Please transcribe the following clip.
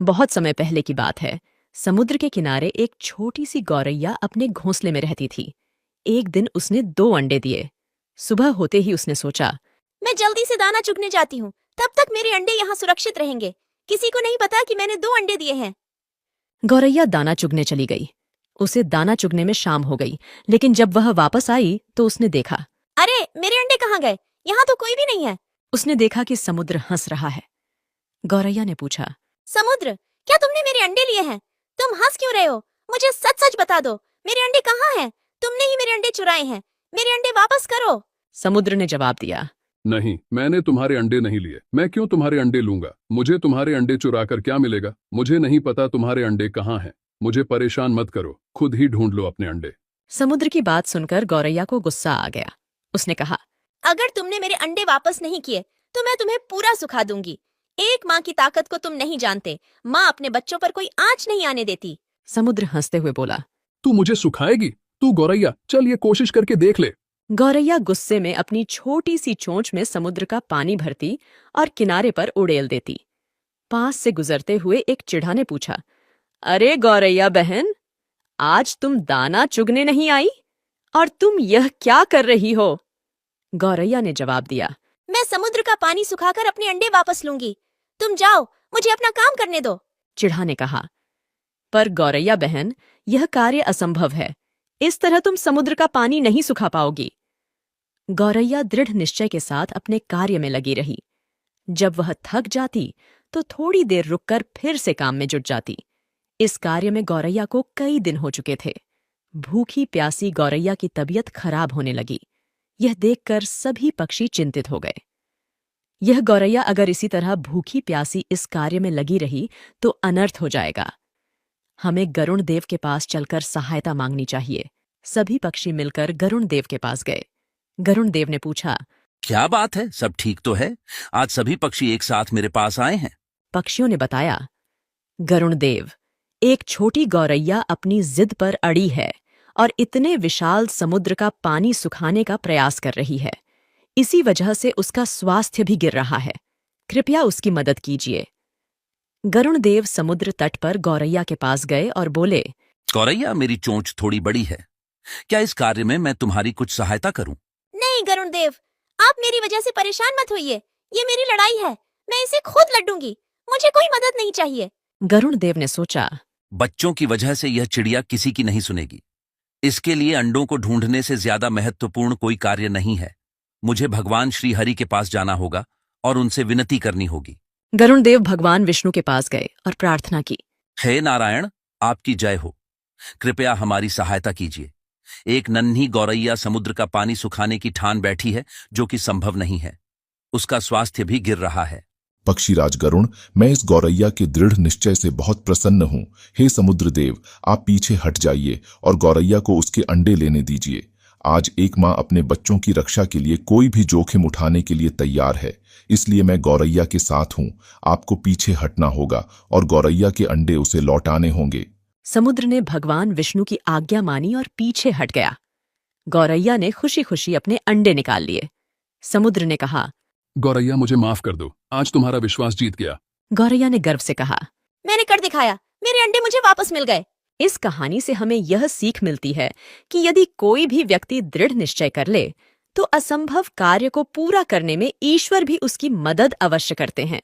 बहुत समय पहले की बात है। समुद्र के किनारे एक छोटी सी गौरैया अपने घोंसले में रहती थी। एक दिन उसने 2 अंडे दिए। सुबह होते ही उसने सोचा, मैं जल्दी से दाना चुगने जाती हूँ, तब तक मेरे अंडे यहाँ सुरक्षित रहेंगे। किसी को नहीं पता कि मैंने 2 अंडे दिए हैं। गौरैया दाना चुगने चली गई। उसे दाना चुगने में शाम हो गई, लेकिन जब वह वापस आई तो उसने देखा अरे, मेरे अंडे कहाँ गए? यहाँ तो कोई भी नहीं है। उसने देखा कि समुद्र हंस रहा है। गौरैया ने पूछा, समुद्र, क्या तुमने मेरे अंडे लिए हैं? तुम हंस क्यों रहे हो? मुझे सच सच बता दो, मेरे अंडे कहाँ हैं? तुमने ही मेरे अंडे चुराए हैं। मेरे अंडे वापस करो। समुद्र ने जवाब दिया, नहीं, मैंने तुम्हारे अंडे नहीं लिए। मैं क्यों तुम्हारे अंडे लूंगा? मुझे तुम्हारे अंडे चुरा कर क्या मिलेगा? मुझे नहीं पता तुम्हारे अंडे कहाँ हैं। मुझे परेशान मत करो, खुद ही ढूंढ लो अपने अंडे। समुद्र की बात सुनकर गौरैया को गुस्सा आ गया। उसने कहा, अगर तुमने मेरे अंडे वापस नहीं किए तो मैं तुम्हें पूरा सुखा दूंगी। एक माँ की ताकत को तुम नहीं जानते। माँ अपने बच्चों पर कोई आंच नहीं आने देती। समुद्र हंसते हुए बोला। तू मुझे सुखाएगी? तू गौरैया, चल ये कोशिश करके देख ले। गौरैया गुस्से में अपनी छोटी सी चोंच में समुद्र का पानी भरती और किनारे पर उड़ेल देती। पास से गुजरते हुए एक चिढ़ा ने पूछा, अरे गौरैया बहन, आज तुम दाना चुगने नहीं आई? और तुम यह क्या कर रही हो? गौरैया ने जवाब दिया, मैं समुद्र का पानी सुखाकर अपने अंडे वापस लूंगी। तुम जाओ, मुझे अपना काम करने दो। चिढ़ा ने कहा। पर गौरैया बहन, यह कार्य असंभव है। इस तरह तुम समुद्र का पानी नहीं सुखा पाओगी। गौरैया दृढ़ निश्चय के साथ अपने कार्य में लगी रही। जब वह थक जाती तो थोड़ी देर रुककर फिर से काम में जुट जाती। इस कार्य में गौरैया को कई दिन हो चुके थे। भूखी प्यासी गौरैया की तबीयत खराब होने लगी। यह देखकर सभी पक्षी चिंतित हो गए। यह गौरैया अगर इसी तरह भूखी प्यासी इस कार्य में लगी रही तो अनर्थ हो जाएगा। हमें गरुण देव के पास चलकर सहायता मांगनी चाहिए। सभी पक्षी मिलकर गरुण देव के पास गए। गरुण देव ने पूछा, क्या बात है? सब ठीक तो है? आज सभी पक्षी एक साथ मेरे पास आए हैं। पक्षियों ने बताया, गरुण देव, एक छोटी गौरैया अपनी जिद पर अड़ी है और इतने विशाल समुद्र का पानी सुखाने का प्रयास कर रही है। इसी वजह से उसका स्वास्थ्य भी गिर रहा है। कृपया उसकी मदद कीजिए। गरुण देव समुद्र तट पर गौरैया के पास गए और बोले, गौरैया, मेरी चोंच थोड़ी बड़ी है। क्या इस कार्य में मैं तुम्हारी कुछ सहायता करूं? नहीं गरुण देव, आप मेरी वजह से परेशान मत होइए। ये मेरी लड़ाई है, मैं इसे खुद लड़ूंगी। मुझे कोई मदद नहीं चाहिए। गरुण देव ने सोचा, बच्चों की वजह से यह चिड़िया किसी की नहीं सुनेगी। इसके लिए अंडों को ढूंढने से ज्यादा महत्वपूर्ण कोई कार्य नहीं है। मुझे भगवान श्री हरि के पास जाना होगा और उनसे विनती करनी होगी। गरुण देव भगवान विष्णु के पास गए और प्रार्थना की, हे नारायण, आपकी जय हो। कृपया हमारी सहायता कीजिए। एक नन्ही गौरैया समुद्र का पानी सुखाने की ठान बैठी है, जो कि संभव नहीं है। उसका स्वास्थ्य भी गिर रहा है। पक्षीराज गरुण, मैं इस गौरैया के दृढ़ निश्चय से बहुत प्रसन्न हूँ। हे समुद्र देव, आप पीछे हट जाइए और गौरैया को उसके अंडे लेने दीजिए। आज एक माँ अपने बच्चों की रक्षा के लिए कोई भी जोखिम उठाने के लिए तैयार है, इसलिए मैं गौरैया के साथ हूँ। आपको पीछे हटना होगा और गौरैया के अंडे उसे लौटाने होंगे। समुद्र ने भगवान विष्णु की आज्ञा मानी और पीछे हट गया। गौरैया ने खुशी खुशी अपने अंडे निकाल लिए। समुद्र ने कहा, गौरैया, मुझे माफ कर दो। आज तुम्हारा विश्वास जीत गया। गौरैया ने गर्व से कहा, मैंने कर दिखाया। मेरे अंडे मुझे वापस मिल गए। इस कहानी से हमें यह सीख मिलती है कि यदि कोई भी व्यक्ति दृढ़ निश्चय कर ले तो असंभव कार्य को पूरा करने में ईश्वर भी उसकी मदद अवश्य करते हैं।